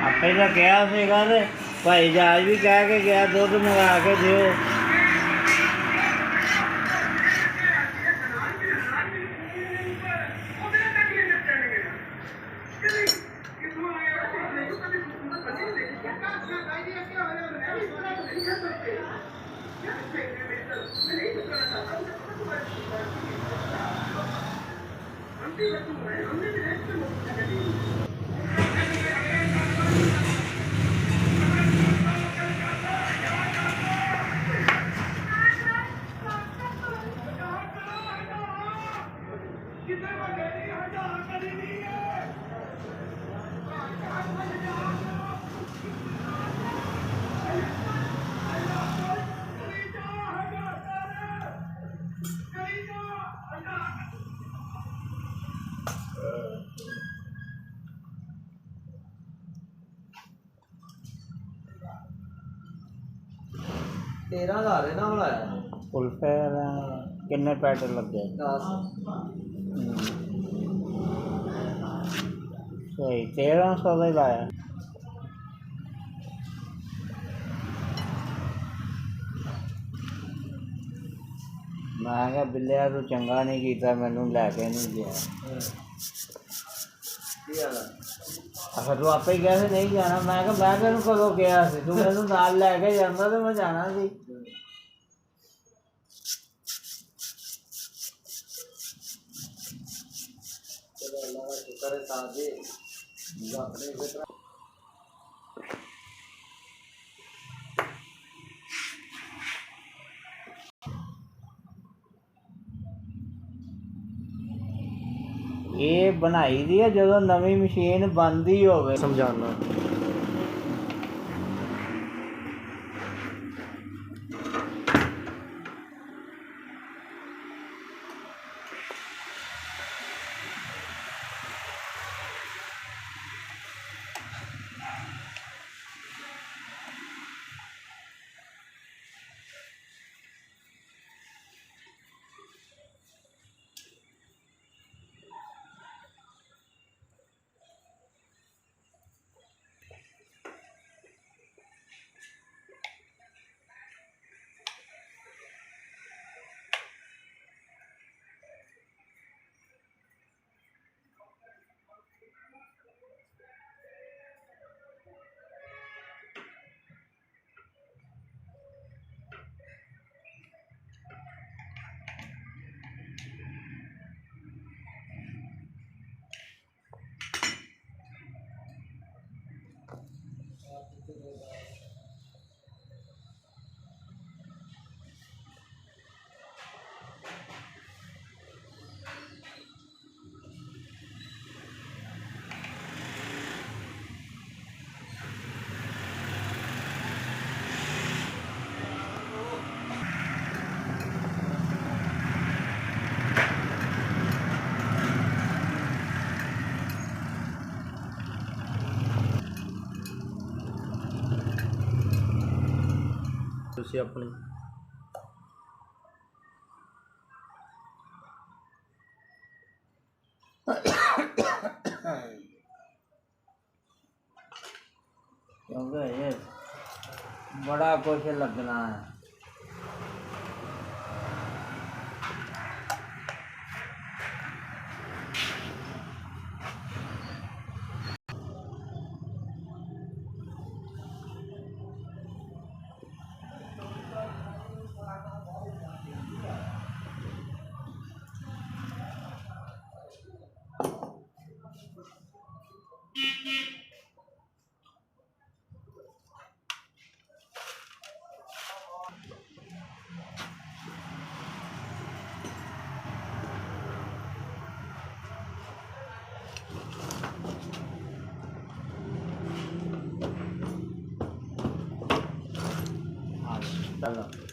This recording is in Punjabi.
ਆਪੇ ਤਾਂ ਕਿਹਾ ਸੀਗਾ ਤੇ ਭਾਈ ਜਹਾਜ਼ ਵੀ ਕਹਿ ਕੇ ਗਿਆ ਦੁੱਧ ਮੰਗਾ ਕੇ ਦਿਓ। ਕੁਲਫੇ ਕਿੰਨੇ ਪੈਕਟ ਲੱਗੇ? 10। ਸਹੀ 1300 ਦਾ ਹੀ ਲਾਇਆ। ਮੈਂ ਕਿਹਾ ਬਿੱਲਿਆ ਤੂੰ ਚੰਗਾ ਨਹੀਂ ਕੀਤਾ, ਮੈਨੂੰ ਲੈ ਕੇ ਨਹੀਂ ਗਿਆ। ਫਿਰ ਤੂੰ ਆਪੇ ਕਿਹਾ ਸੀ ਨਹੀਂ ਜਾਣਾ। ਮੈਂ ਕਿਹਾ ਮੈਂ ਤੈਨੂੰ ਕਦੋਂ ਕਿਹਾ ਸੀ? ਤੂੰ ਮੈਨੂੰ ਨਾਲ ਲੈ ਕੇ ਜਾਂਦਾ ਤੇ ਮੈਂ ਜਾਣਾ ਸੀ। ਇਹ ਬਣਾਈ ਦੀ ਹੈ ਜਦੋਂ ਨਵੀਂ ਮਸ਼ੀਨ ਬਣਦੀ ਹੋਵੇ। ਸਮਝਾਉਣਾ ਤੁਸੀਂ ਆਪਣੀ क्योंकि ये बड़ा कुछ लगना है। चलो